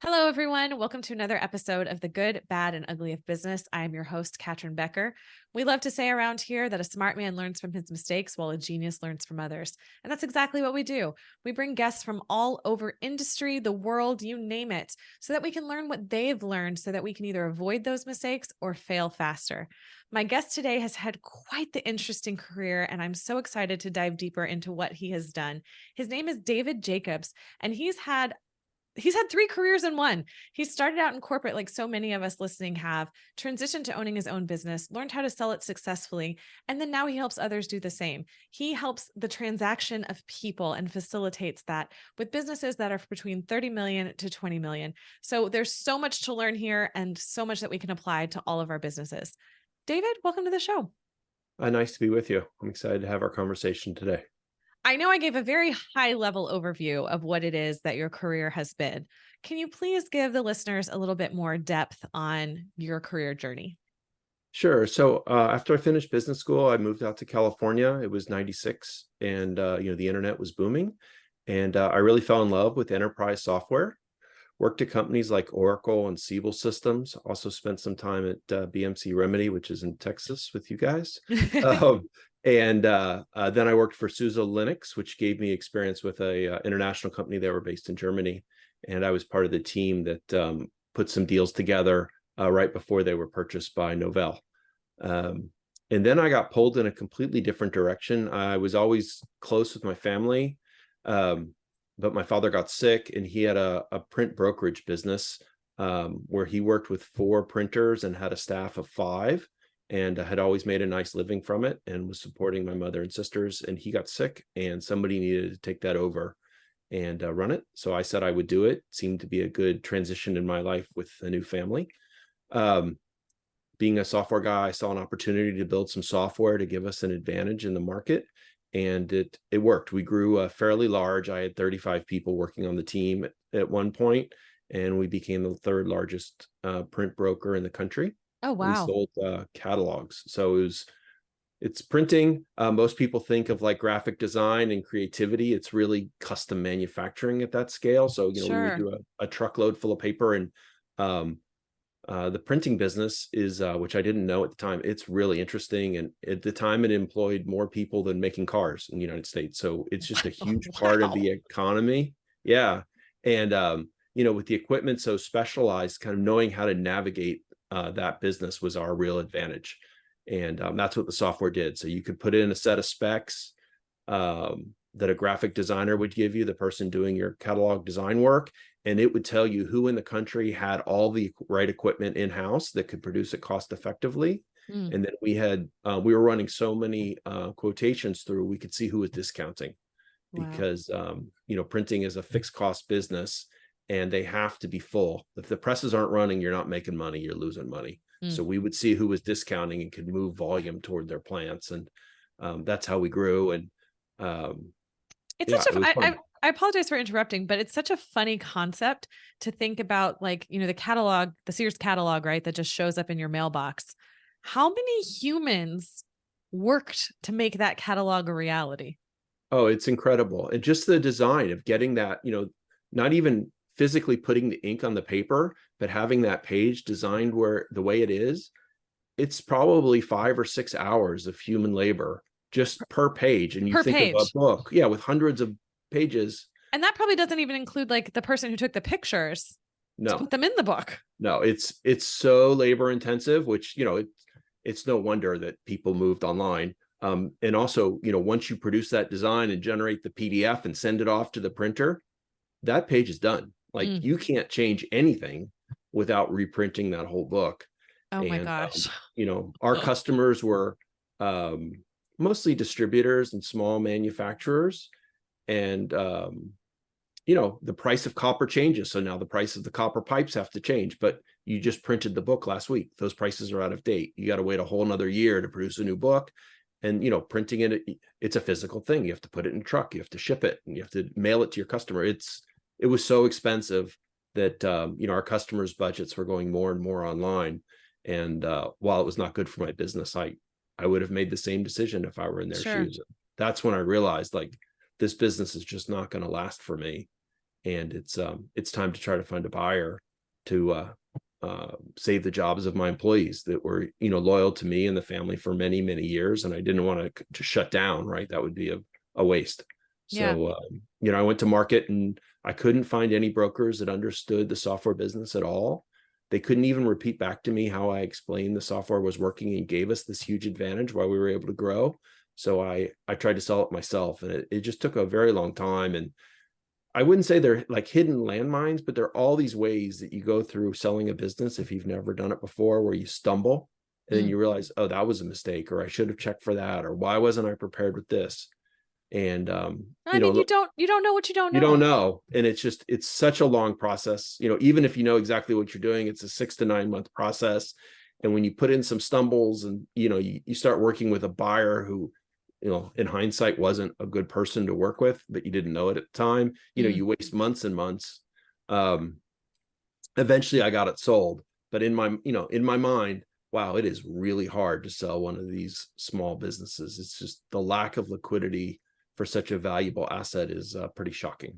Hello, everyone. Welcome to another episode of The Good, Bad, and Ugly of Business. I am your host, Catryn Becker. We love to say around here that a smart man learns from his mistakes while a genius learns from others. And that's exactly what we do. We bring guests from all over industry, the world, you name it, so that we can learn what they've learned so that we can either avoid those mistakes or fail faster. My guest today has had quite the interesting career, and I'm so excited to dive deeper into what he has done. His name is David Jacobs, and he's had three careers in one. He started out in corporate, like so many of us listening have, transitioned to owning his own business, learned how to sell it successfully, and then now he helps others do the same. He helps the transaction of people and facilitates that with businesses that are between 30 million to 20 million. So there's so much to learn here and so much that we can apply to all of our businesses. David, welcome to the show. Nice to be with you. I'm excited to have our conversation today. I know I gave a very high level overview of what it is that your career has been. Can you please give the listeners a little bit more depth on your career journey? Sure. So after I finished business school, I moved out to California. It was 96 and the internet was booming. And I really fell in love with enterprise software. Worked at companies like Oracle and Siebel Systems. Also spent some time at BMC Remedy, which is in Texas with you guys. Um, and then I worked for Suse Linux, which gave me experience with a international company that were based in Germany. And I was part of the team that put some deals together right before they were purchased by Novell. And then I got pulled in a completely different direction. I was always close with my family. But my father got sick and he had a print brokerage business where he worked with 4 printers and had a staff of 5 and had always made a nice living from it and was supporting my mother and sisters. And he got sick and somebody needed to take that over and run it. So I said I would do it. Seemed to be a good transition in my life with a new family. Being a software guy, I saw an opportunity to build some software to give us an advantage in the market. And it worked. We grew fairly large. I had 35 people working on the team at one point, and we became the 3rd largest print broker in the country. Oh, We wow. sold catalogs. So it's printing. Most people think of like graphic design and creativity. It's really custom manufacturing at that scale. So, we would Sure. do a truckload full of paper, and the printing business is, which I didn't know at the time, it's really interesting. And at the time, it employed more people than making cars in the United States. So it's just a huge part of Wow. the economy. Yeah. And, with the equipment so specialized, kind of knowing how to navigate that business was our real advantage. And that's what the software did. So you could put in a set of specs that a graphic designer would give you, the person doing your catalog design work, and it would tell you who in the country had all the right equipment in-house that could produce it cost effectively. Mm, And then we were running so many quotations through, we could see who was discounting wow. because printing is a fixed cost business and they have to be full. If the presses aren't running, you're not making money, you're losing money. Mm. So we would see who was discounting and could move volume toward their plants. And that's how we grew. And It's yeah, such it a, was I, fun. I, I apologize for interrupting, but it's such a funny concept to think about, like, the catalog, the Sears catalog, right? That just shows up in your mailbox. How many humans worked to make that catalog a reality? Oh, it's incredible. And just the design of getting that, not even physically putting the ink on the paper, but having that page designed where the way it is, it's probably 5 or 6 hours of human labor just per page. And you Per think of a page. book, yeah, with hundreds of pages. And that probably doesn't even include like the person who took the pictures to No, put them in the book. no, it's so labor intensive, which, it's no wonder that people moved online. And also, once you produce that design and generate the PDF and send it off to the printer, that page is done. Like Mm. you can't change anything without reprinting that whole book. Oh my And, gosh. our customers were um, mostly distributors and small manufacturers. And, the price of copper changes. So now the price of the copper pipes have to change, but you just printed the book last week. Those prices are out of date. You got to wait a whole nother year to produce a new book. And, printing it's a physical thing. You have to put it in a truck, you have to ship it, and you have to mail it to your customer. It was so expensive that, our customers' budgets were going more and more online. And while it was not good for my business, I would have made the same decision if I were in their Sure. shoes. That's when I realized, like, this business is just not going to last for me. and it's time to try to find a buyer to save the jobs of my employees that were, loyal to me and the family for many, many years. And I didn't want to shut down, right? That would be a waste. Yeah. So, I went to market and I couldn't find any brokers that understood the software business at all. They couldn't even repeat back to me how I explained the software was working and gave us this huge advantage while we were able to grow. So I tried to sell it myself, and it just took a very long time. And I wouldn't say they're like hidden landmines, but there are all these ways that you go through selling a business if you've never done it before, where you stumble and then you realize, oh, that was a mistake, or I should have checked for that, or why wasn't I prepared with this? And I mean, you don't know what you don't you know. don't know, and it's such a long process. Even if you know exactly what you're doing, it's a 6 to 9 month process. And when you put in some stumbles, and you start working with a buyer who, in hindsight, wasn't a good person to work with, but you didn't know it at the time, you waste months and months. Eventually I got it sold, but in my mind, wow, it is really hard to sell one of these small businesses. It's just the lack of liquidity for such a valuable asset is pretty shocking.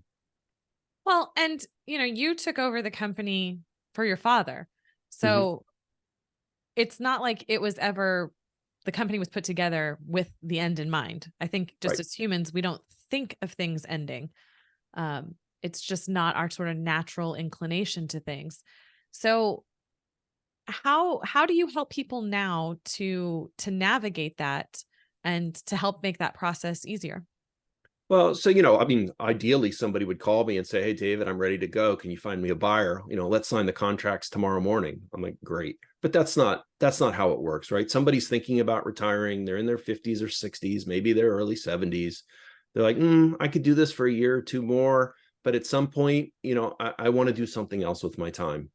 Well, and you took over the company for your father. So it's not like it was ever, the company was put together with the end in mind. I think just Right. as humans, we don't think of things ending. It's just not our sort of natural inclination to things. So how do you help people now to navigate that and to help make that process easier? Well, so, ideally somebody would call me and say, hey, David, I'm ready to go. Can you find me a buyer? Let's sign the contracts tomorrow morning. I'm like, great. But that's not how it works, right? Somebody's thinking about retiring. They're in their 50s or 60s, maybe their early 70s. They're like, I could do this for a year or two more. But at some point, I want to do something else with my time.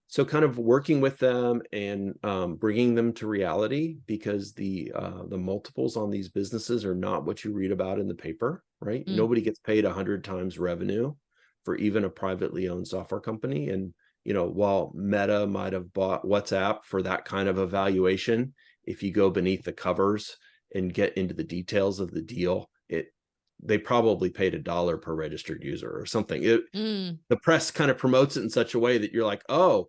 So kind of working with them and bringing them to reality, because the multiples on these businesses are not what you read about in the paper, right? Nobody gets paid 100 times revenue for even a privately owned software company. And while Meta might have bought WhatsApp for that kind of a valuation, if you go beneath the covers and get into the details of the deal, they probably paid $1 per registered user or something. The press kind of promotes it in such a way that you're like, oh,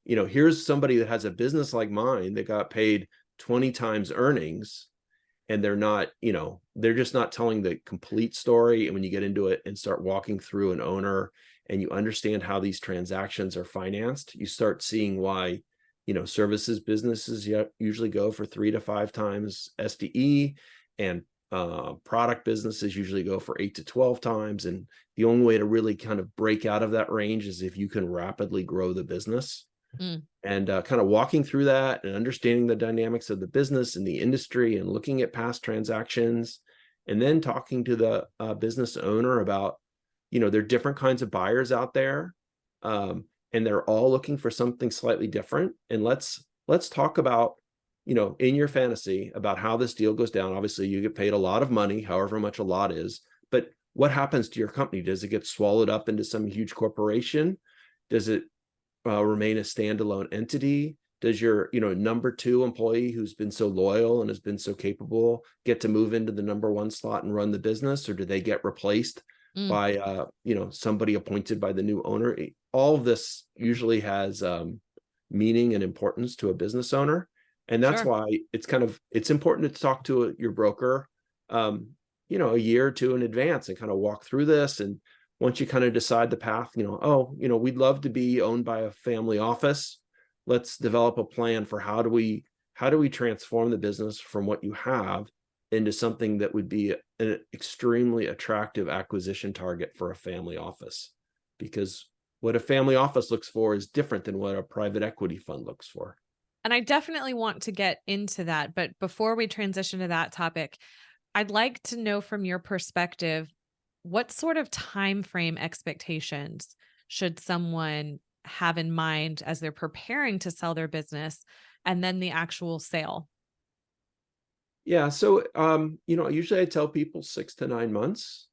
here's somebody that has a business like mine that got paid 20 times earnings, and they're just not telling the complete story. And when you get into it and start walking through an owner and you understand how these transactions are financed, you start seeing why, services businesses usually go for 3 to 5 times SDE, and product businesses usually go for 8 to 12 times. And the only way to really kind of break out of that range is if you can rapidly grow the business. And kind of walking through that and understanding the dynamics of the business and the industry and looking at past transactions, and then talking to the business owner about, there are different kinds of buyers out there, and they're all looking for something slightly different. And let's talk about, in your fantasy, about how this deal goes down. Obviously, you get paid a lot of money, however much a lot is, but what happens to your company? Does it get swallowed up into some huge corporation? Does it remain a standalone entity? Does your, number 2 employee, who's been so loyal and has been so capable, get to move into the number 1 slot and run the business, or do they get replaced by, somebody appointed by the new owner? All of this usually has meaning and importance to a business owner. And that's why it's important to talk to your broker, a year or two in advance, and kind of walk through this. And once you kind of decide the path, we'd love to be owned by a family office. Let's develop a plan for how do we transform the business from what you have into something that would be an extremely attractive acquisition target for a family office. Because what a family office looks for is different than what a private equity fund looks for. And I definitely want to get into that. But before we transition to that topic, I'd like to know from your perspective, what sort of time frame expectations should someone have in mind as they're preparing to sell their business, and then the actual sale? Yeah. So, usually I tell people 6 to 9 months.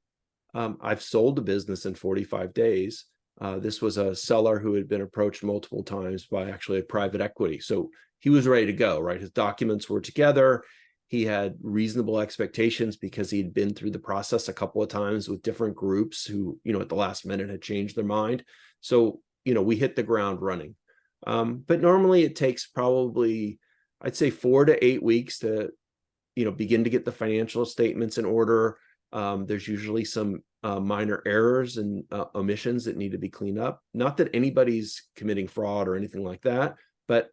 I've sold a business in 45 days. This was a seller who had been approached multiple times by actually a private equity. So he was ready to go, right? His documents were together. He had reasonable expectations because he'd been through the process a couple of times with different groups who, at the last minute had changed their mind. So, we hit the ground running. But normally it takes probably, I'd say 4 to 8 weeks to, begin to get the financial statements in order. There's usually some minor errors and omissions that need to be cleaned up. Not that anybody's committing fraud or anything like that, but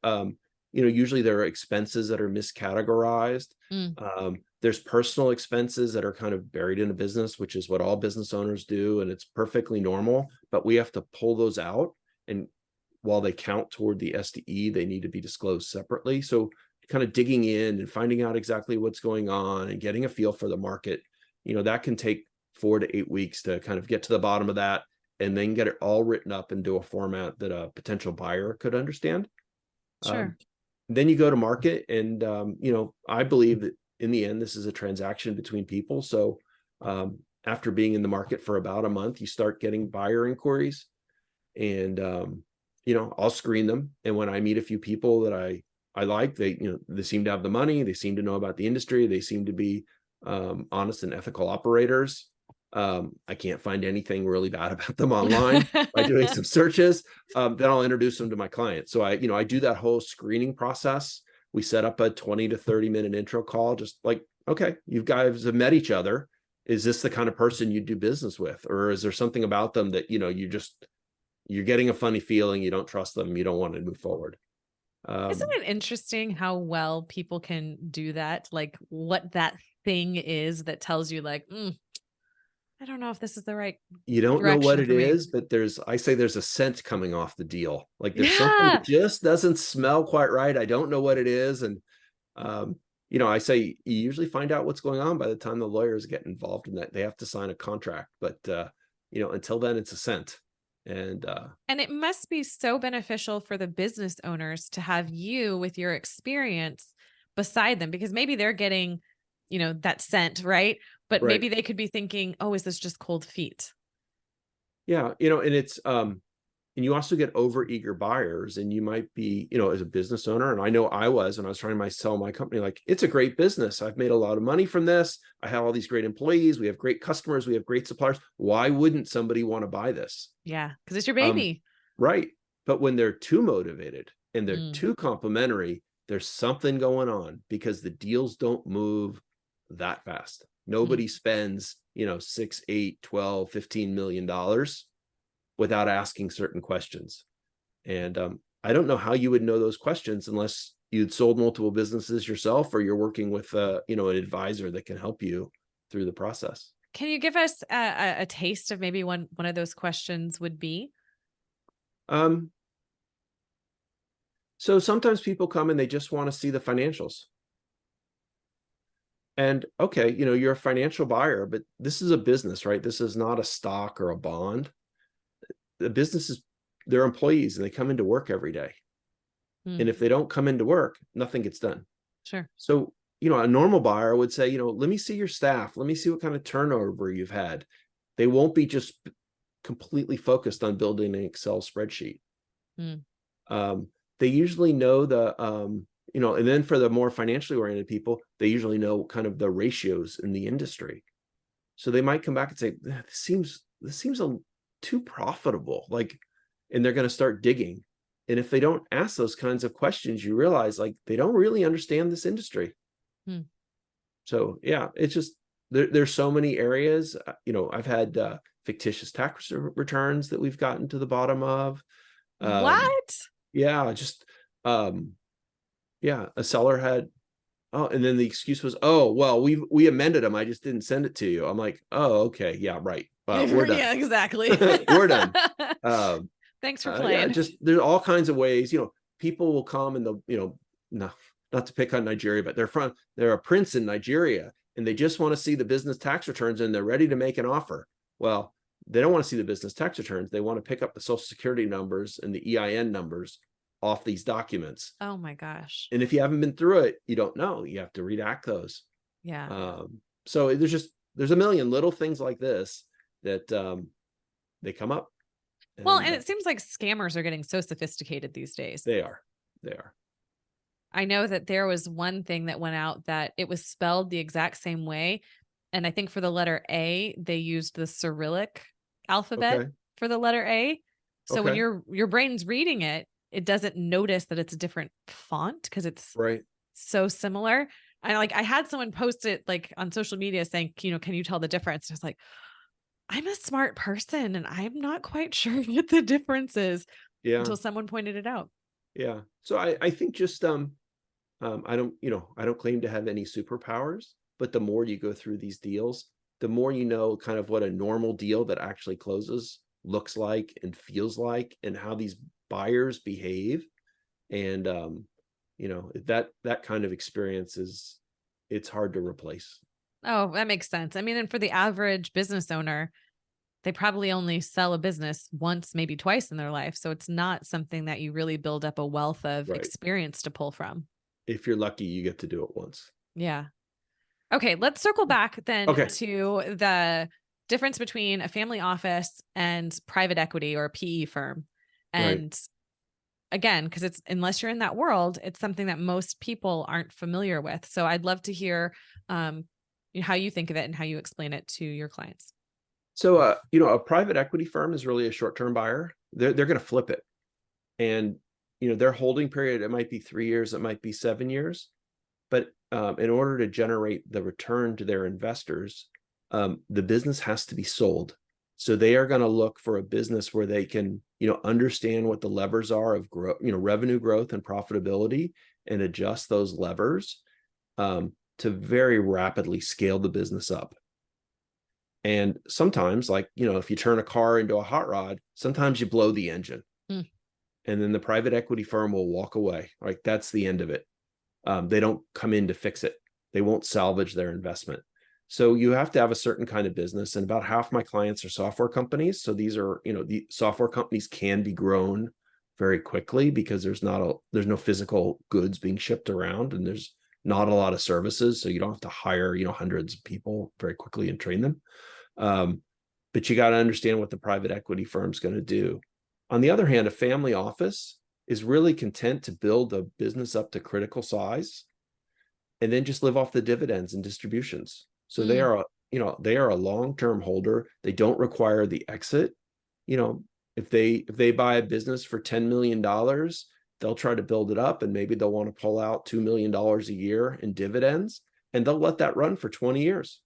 usually there are expenses that are miscategorized. There's personal expenses that are kind of buried in a business, which is what all business owners do, and it's perfectly normal, but we have to pull those out. And while they count toward the SDE, they need to be disclosed separately. So kind of digging in and finding out exactly what's going on and getting a feel for the market, that can take 4 to 8 weeks to kind of get to the bottom of that, and then get it all written up into a format that a potential buyer could understand. Sure. Then you go to market, and I believe that in the end, this is a transaction between people. So after being in the market for about a month, you start getting buyer inquiries, and I'll screen them. And when I meet a few people that I like, they seem to have the money, they seem to know about the industry, they seem to be honest and ethical operators. I can't find anything really bad about them online by doing some searches. Then I'll introduce them to my client. So I do that whole screening process. We set up a 20 to 30 minute intro call, just like, okay, you guys have met each other. Is this the kind of person you do business with? Or is there something about them that, you're getting a funny feeling, you don't trust them, you don't want to move forward? Isn't it interesting how well people can do that? Like what that thing is that tells you like, I don't know if this is the right You don't know what direction it for me. is, but I say there's a scent coming off the deal. Like there's something Yeah. that just doesn't smell quite right. I don't know what it is. And, I say you usually find out what's going on by the time the lawyers get involved in that. They have to sign a contract, but, until then it's a scent. And And it must be so beneficial for the business owners to have you with your experience beside them, because maybe they're getting, that scent, right? But right. maybe they could be thinking, oh, is this just cold feet? Yeah. And it's, and you also get over eager buyers, and you might be, as a business owner, and I know I was when I was trying to sell my company, like, it's a great business. I've made a lot of money from this. I have all these great employees. We have great customers. We have great suppliers. Why wouldn't somebody want to buy this? Yeah. Because it's your Um, baby. right. But when they're too motivated and they're Mm, too complimentary, there's something going on, because the deals don't move that fast. mm. Nobody spends, 6, 8, 12, $15 million without asking certain questions. And I don't know how you would know those questions unless you'd sold multiple businesses yourself, or you're working with an advisor that can help you through the process. Can you give us a taste of maybe one of those questions would be? Um, so sometimes people come and they just want to see the financials. And okay, you're a financial buyer, but this is a business, right? This is not a stock or a bond. The business is their employees, and they come into work every day. Mm, And if they don't come into work, nothing gets done. sure. So, a normal buyer would say, let me see your staff. Let me see what kind of turnover you've had. They won't be just completely focused on building an Excel spreadsheet. Mm. They usually know and then for the more financially oriented people, they usually know kind of the ratios in the industry. So they might come back and say, this seems too profitable. Like, and they're going to start digging. And if they don't ask those kinds of questions, you realize like they don't really understand this industry. Mm. So yeah, it's just there's so many areas. I've had fictitious tax returns that we've gotten to the bottom of. What? Yeah, just a seller had, oh, and then the excuse was, oh, well, we amended them. I just didn't send it to you. I'm like, oh, okay, yeah, right. We're done. Yeah, exactly. We're done. Um, Thanks for yeah, playing. just there's all kinds of ways. People will come and they'll, no, not to pick on Nigeria, but they're a prince in Nigeria, and they just want to see the business tax returns, and they're ready to make an offer. Well, they don't want to see the business tax returns. They want to pick up the social security numbers and the EIN numbers off these documents. Oh my gosh. And if you haven't been through it, you don't know. You have to redact those. Yeah. So there's a million little things like this that they come up. Well, And and it seems like scammers are getting so sophisticated these days. they are. I know that there was one thing that went out that it was spelled the exact same way. And I think for the letter A, they used the Cyrillic alphabet Okay. for the letter A. So when Okay. your brain's reading it, it doesn't notice that it's a different font because it's Right. so similar. And like I had someone post it like on social media saying, can you tell the difference? And I was like, I'm a smart person and I'm not quite sure what the difference is Yeah. until someone pointed it out. Yeah. So I think just I don't claim to have any superpowers, but the more you go through these deals, the more you know kind of what a normal deal that actually closes looks like and feels like, and how these buyers behave. And that kind of experience it's hard to replace. Oh, that makes sense. I mean, and for the average business owner, they probably only sell a business once, maybe twice in their life. So it's not something that you really build up a wealth of Right. experience to pull from. If you're lucky, you get to do it once. Yeah. Okay, let's circle back then Okay. to the difference between a family office and private equity or a PE firm. Right. And again, because it's unless you're in that world, it's something that most people aren't familiar with. So I'd love to hear um, how you think of it and how you explain it to your clients. So a private equity firm is really a short-term buyer. They're going to flip it. And their holding period, it might be 3 years, it might be 7 years. But in order to generate the return to their investors, the business has to be sold. So they are going to look for a business where they can, understand what the levers are of growth, revenue growth and profitability, and adjust those levers to very rapidly scale the business up. And sometimes, like, if you turn a car into a hot rod, sometimes you blow the engine. Mm. And then the private equity firm will walk away. Like, that's the end of it. They don't come in to fix it. They won't salvage their investment. So you have to have a certain kind of business. And about half my clients are software companies. So these are, the software companies can be grown very quickly because there's no physical goods being shipped around, and there's not a lot of services. So you don't have to hire, hundreds of people very quickly and train them. But you got to understand what the private equity firm's going to do. On the other hand, a family office is really content to build a business up to critical size and then just live off the dividends and distributions. So they Mm. are a long-term holder. They don't require the exit. If they buy a business for $10 million, they'll try to build it up, and maybe they'll want to pull out $2 million a year in dividends, and they'll let that run for 20 years.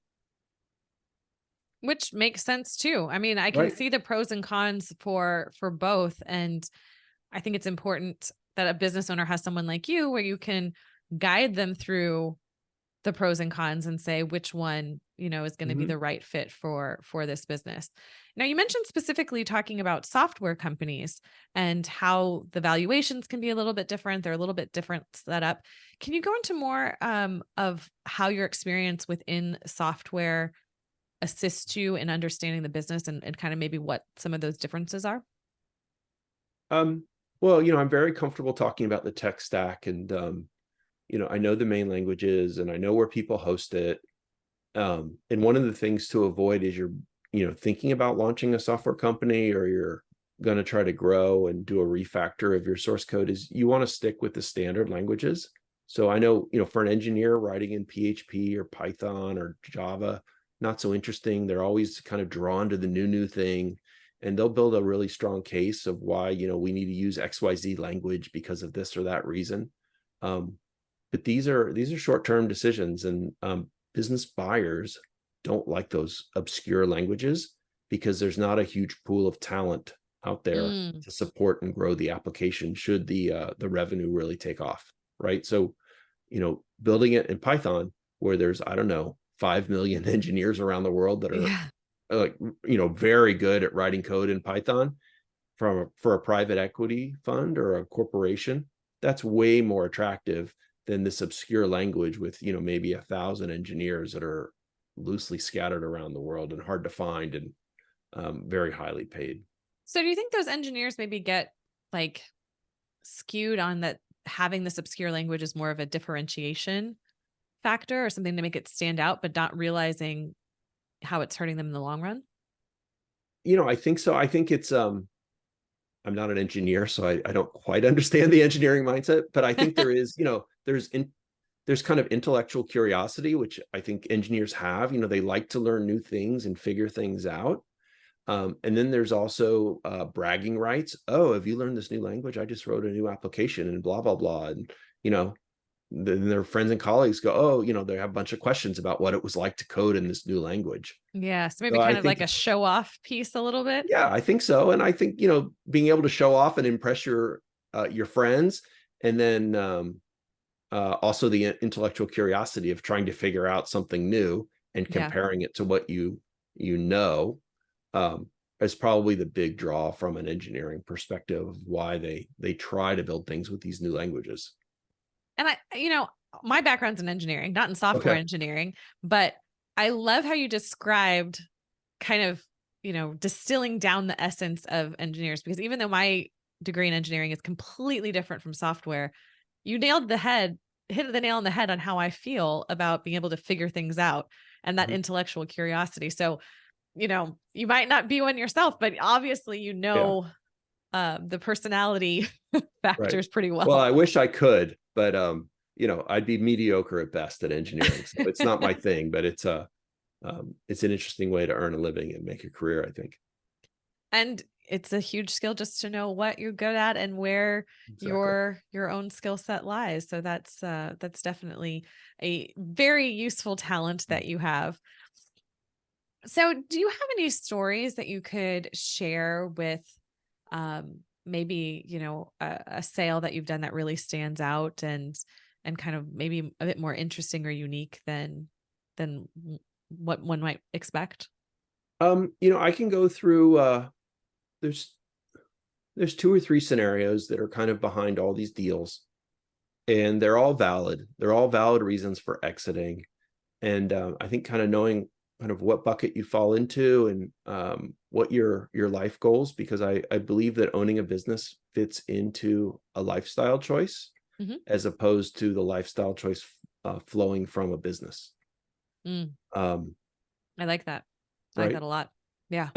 Which makes sense too. I mean, I can Right. see the pros and cons for both. And I think it's important that a business owner has someone like you where you can guide them through the pros and cons and say which one, is going to be Mm-hmm. the right fit for this business. Now, you mentioned specifically talking about software companies and how the valuations can be a little bit different. They're a little bit different setup. Can you go into more of how your experience within software assist you in understanding the business and kind of maybe what some of those differences are? Well, I'm very comfortable talking about the tech stack, and I know the main languages and I know where people host it. And one of the things to avoid is you're, thinking about launching a software company, or you're going to try to grow and do a refactor of your source code, is you want to stick with the standard languages. So I know, for an engineer writing in PHP or Python or Java, not so interesting. They're always kind of drawn to the new thing, and they'll build a really strong case of why, we need to use XYZ language because of this or that reason. But these are short-term decisions, and business buyers don't like those obscure languages because there's not a huge pool of talent out there Mm. to support and grow the application should the revenue really take off, right? So, building it in Python, where there's, I don't know, 5 million engineers around the world that are Yeah. like, very good at writing code in Python, for a private equity fund or a corporation, that's way more attractive than this obscure language with, maybe 1,000 engineers that are loosely scattered around the world and hard to find, and very highly paid. So do you think those engineers maybe get like skewed on that having this obscure language is more of a differentiation factor or something to make it stand out, but not realizing how it's hurting them in the long run? I think so. I think it's I'm not an engineer, so I don't quite understand the engineering mindset, but I think there is, there's kind of intellectual curiosity, which I think engineers have. They like to learn new things and figure things out. And then there's also bragging rights. Oh, have you learned this new language? I just wrote a new application and blah, blah, blah. And, then their friends and colleagues go, oh, they have a bunch of questions about what it was like to code in this new language. Yeah. So maybe So I kind of think, like a show off piece a little bit. yeah, I think so. And I think, being able to show off and impress your friends, and then also the intellectual curiosity of trying to figure out something new and Yeah. comparing it to what is probably the big draw from an engineering perspective of why they try to build things with these new languages. And my background's in engineering, not in software Okay. engineering, but I love how you described kind of, distilling down the essence of engineers, because even though my degree in engineering is completely different from software, you hit the nail on the head on how I feel about being able to figure things out and that intellectual curiosity. So, you might not be one yourself, but obviously, the personality factors pretty well. Well, I wish I could, but I'd be mediocre at best at engineering. So it's not my thing, but it's an interesting way to earn a living and make a career, I think. And it's a huge skill just to know what you're good at and where your own skill set lies. So that's definitely a very useful talent that you have. So do you have any stories that you could share with maybe, a sale that you've done that really stands out and kind of maybe a bit more interesting or unique than what one might expect? I can go through there's 2 or 3 scenarios that are kind of behind all these deals, and they're all valid. They're all valid reasons for exiting. And I think kind of knowing kind of what bucket you fall into and what your life goals, because I believe that owning a business fits into a lifestyle choice as opposed to the lifestyle choice flowing from a business. I like that. I like Right. that a lot. Yeah.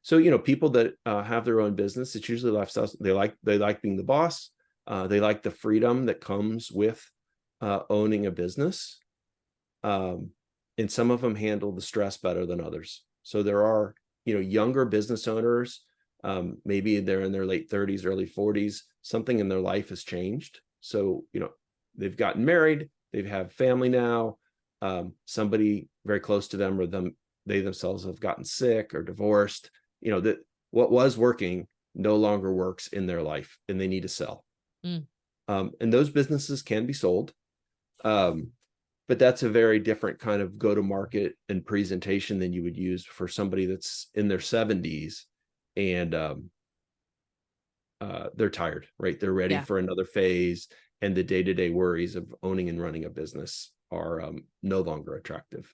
So, people that have their own business, it's usually lifestyle. They like being the boss. They like the freedom that comes with owning a business. And some of them handle the stress better than others. So there are, younger business owners, maybe they're in their late 30s, early 40s, something in their life has changed. So, they've gotten married, they have family now, somebody very close to them, or they themselves have gotten sick or divorced, that what was working no longer works in their life and they need to sell. And those businesses can be sold. But that's a very different kind of go-to-market and presentation than you would use for somebody that's in their 70s and they're tired, right? They're ready for another phase, and the day-to-day worries of owning and running a business are no longer attractive.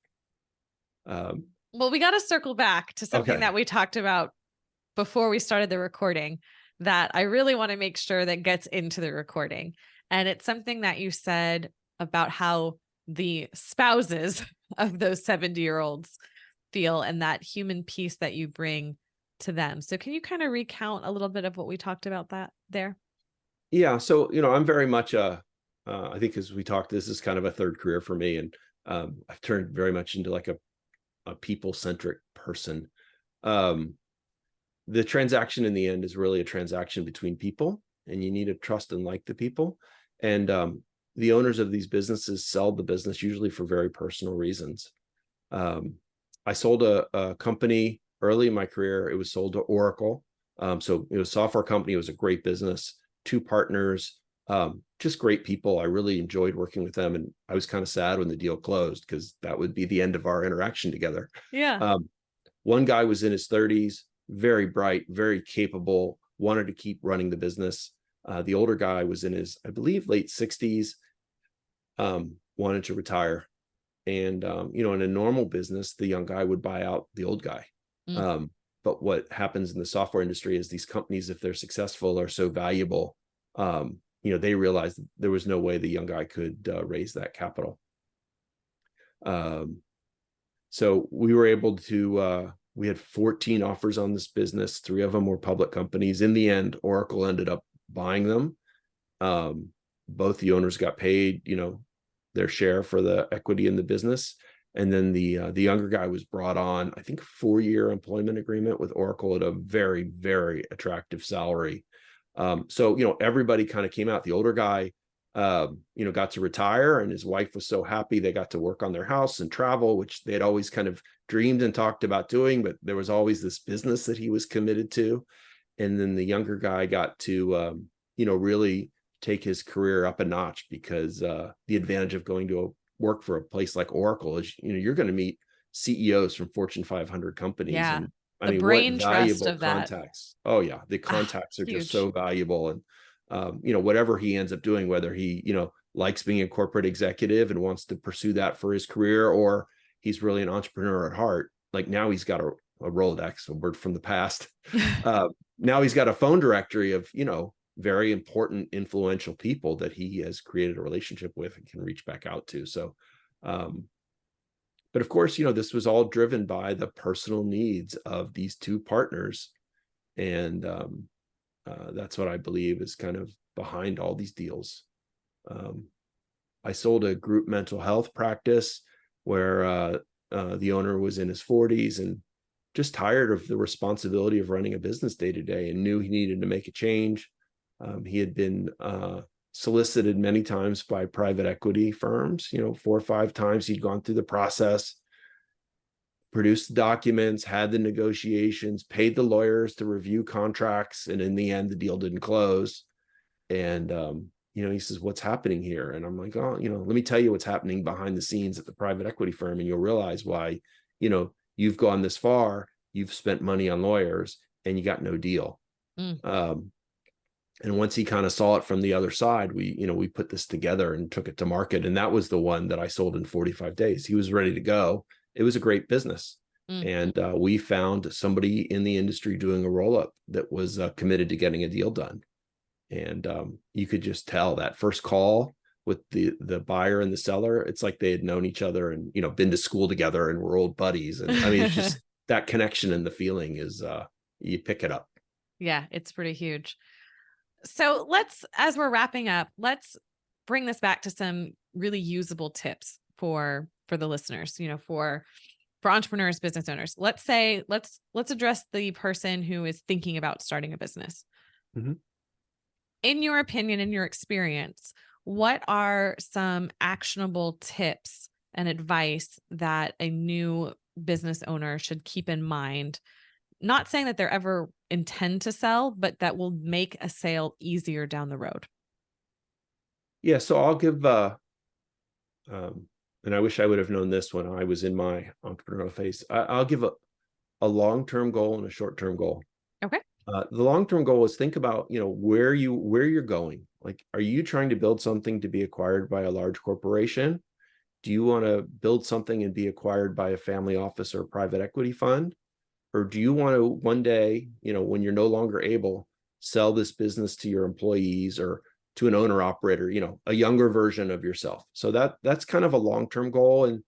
Well, we got to circle back to something that we talked about before we started the recording that I really want to make sure that gets into the recording. And it's something that you said about how the spouses of those 70-year-olds feel and that human piece that you bring to them. So can you kind of recount a little bit of what we talked about that there? Yeah. So, I'm very much I think as we talked, this is kind of a third career for me. And I've turned very much into like a people-centric person. The transaction in the end is really a transaction between people, and you need to trust and like the people. And the owners of these businesses sell the business usually for very personal reasons. I sold a company early in my career. It was sold to Oracle. So it was a software company. It was a great business, 2 partners, just great people. I really enjoyed working with them. And I was kind of sad when the deal closed because that would be the end of our interaction together. Yeah. One guy was in his 30s, very bright, very capable, wanted to keep running the business. The older guy was in his, I believe, late 60s, wanted to retire. And, in a normal business, the young guy would buy out the old guy. But what happens in the software industry is these companies, if they're successful, are so valuable, they realized there was no way the young guy could raise that capital. So we were able to, we had 14 offers on this business. 3 of them were public companies. In the end, Oracle ended up buying them. both the owners got paid, their share for the equity in the business. And then the younger guy was brought on, I think, 4-year employment agreement with Oracle at a very, very attractive salary. So everybody kind of came out. The older guy, got to retire, and his wife was so happy they got to work on their house and travel, which they had always kind of dreamed and talked about doing, but there was always this business that he was committed to. And then the younger guy got to, really take his career up a notch, because the advantage of going to work for a place like Oracle is, you're going to meet CEOs from Fortune 500 companies. Yeah. And I The mean, what brain trust valuable of that. contacts. Oh yeah. The contacts are just Huge. so valuable. And, whatever he ends up doing, whether he, likes being a corporate executive and wants to pursue that for his career, or he's really an entrepreneur at heart, like now he's got a Rolodex, a word from the past. Now he's got a phone directory of, very important, influential people that he has created a relationship with and can reach back out to. So, but of course, this was all driven by the personal needs of these two partners. And that's what I believe is kind of behind all these deals. I sold a group mental health practice where the owner was in his 40s and just tired of the responsibility of running a business day to day, and knew he needed to make a change. He had been solicited many times by private equity firms, 4 or 5 times. He'd gone through the process, produced the documents, had the negotiations, paid the lawyers to review contracts, and in the end, the deal didn't close. And he says, "What's happening here?" And I'm like, "Oh, let me tell you what's happening behind the scenes at the private equity firm, and you'll realize why, you've gone this far, you've spent money on lawyers, and you got no deal." And once he kind of saw it from the other side, we put this together and took it to market. And that was the one that I sold in 45 days. He was ready to go. It was a great business. And we found somebody in the industry doing a roll-up that was committed to getting a deal done. And you could just tell that first call with the buyer and the seller, it's like they had known each other and, been to school together and were old buddies. And I mean, it's just that connection, and the feeling is you pick it up. Yeah, it's pretty huge. So as we're wrapping up, let's bring this back to some really usable tips for the listeners, for entrepreneurs, business owners. Let's address the person who is thinking about starting a business. Mm-hmm. In your opinion, in your experience, what are some actionable tips and advice that a new business owner should keep in mind? Not saying that they're ever intend to sell, but that will make a sale easier down the road. Yeah. So I'll give, and I wish I would have known this when I was in my entrepreneurial phase. I'll give a long-term goal and a short-term goal. Okay. The long-term goal is think about, where you're going. Like, are you trying to build something to be acquired by a large corporation? Do you want to build something and be acquired by a family office or a private equity fund? Or do you want to one day, when you're no longer able, sell this business to your employees or to an owner operator, a younger version of yourself? So that's kind of a long-term goal. And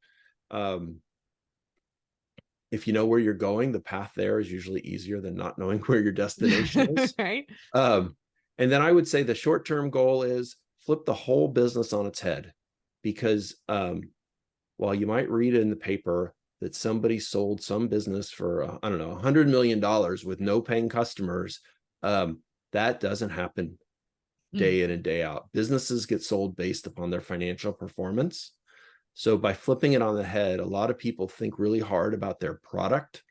if you know where you're going, the path there is usually easier than not knowing where your destination is. Right. And then I would say the short-term goal is flip the whole business on its head, because while you might read in the paper that somebody sold some business for, I don't know, $100 million with no paying customers, that doesn't happen day in and day out. Businesses get sold based upon their financial performance. So by flipping it on the head, a lot of people think really hard about their product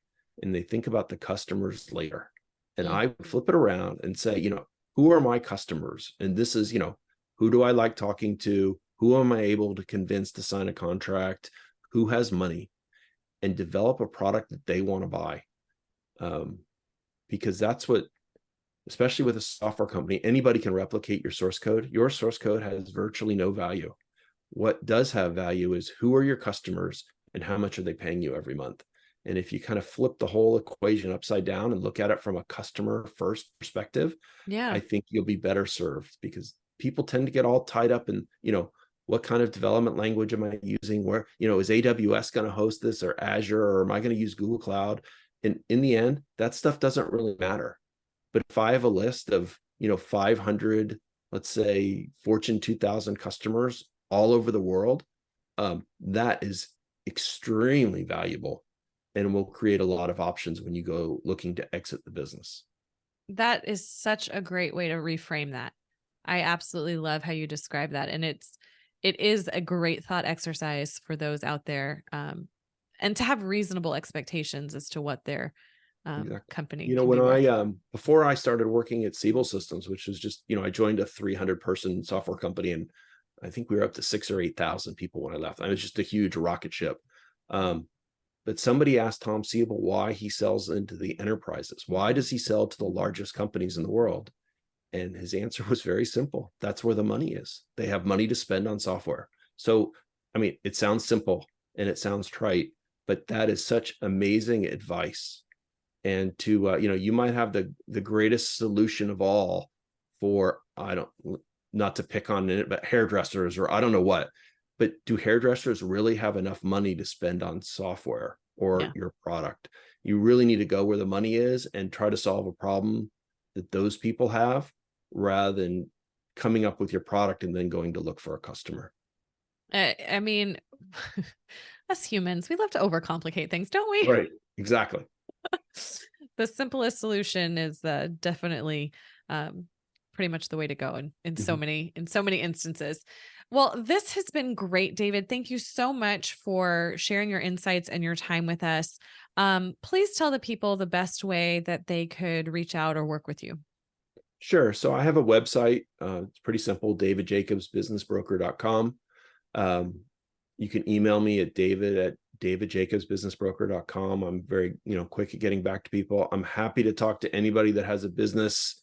and they think about the customers later. And I would flip it around and say, who are my customers? And this is, who do I like talking to? Who am I able to convince to sign a contract? Who has money? And develop a product that they want to buy. Because that's what, especially with a software company, anybody can replicate your source code. Your source code has virtually no value. What does have value is who are your customers and how much are they paying you every month? And if you kind of flip the whole equation upside down and look at it from a customer first perspective, I think you'll be better served, because people tend to get all tied up in, what kind of development language am I using? Where, is AWS going to host this, or Azure, or am I going to use Google Cloud? And in the end, that stuff doesn't really matter. But if I have a list of, 500 let's say Fortune 2000 customers all over the world, that is extremely valuable and will create a lot of options when you go looking to exit the business. That is such a great way to reframe that. I absolutely love how you describe that. And it is a great thought exercise for those out there. And to have reasonable expectations as to what their Exactly. company You know, can when be worth. before I started working at Siebel Systems, which was just, I joined a 300-person software company, and I think we were up to 6 or 8,000 people when I left. I was just a huge rocket ship. But somebody asked Tom Siebel why he sells into the enterprises. Why does he sell to the largest companies in the world? And his answer was very simple. That's where the money is. They have money to spend on software. So, I mean, it sounds simple and it sounds trite, but that is such amazing advice. And to, you might have the greatest solution of all for, not to pick on it, but hairdressers, or I don't know what, but do hairdressers really have enough money to spend on software or Yeah. your product? You really need to go where the money is and try to solve a problem that those people have, rather than coming up with your product and then going to look for a customer. I mean, us humans, we love to overcomplicate things, don't we? Right. Exactly. The simplest solution is definitely pretty much the way to go in so Mhm. many instances. Well, this has been great, David. Thank you so much for sharing your insights and your time with us. Please tell the people the best way that they could reach out or work with you. Sure. So I have a website. It's pretty simple, davidjacobsbusinessbroker.com. You can email me at david@davidjacobsbusinessbroker.com. I'm very, quick at getting back to people. I'm happy to talk to anybody that has a business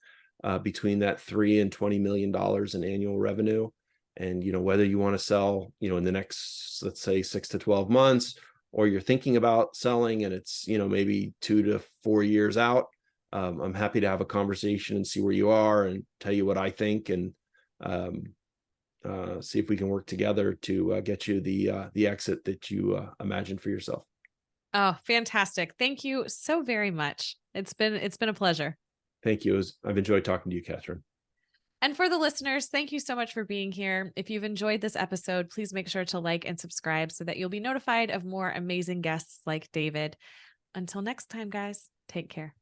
between that $3 and $20 million in annual revenue. And, whether you want to sell, in the next, let's say 6 to 12 months, or you're thinking about selling and it's, maybe 2 to 4 years out, I'm happy to have a conversation and see where you are and tell you what I think, and see if we can work together to get you the exit that you imagine for yourself. Oh, fantastic. Thank you so very much. It's been a pleasure. Thank you. I've enjoyed talking to you, Catryn. And for the listeners, thank you so much for being here. If you've enjoyed this episode, please make sure to like and subscribe so that you'll be notified of more amazing guests like David. Until next time, guys, take care.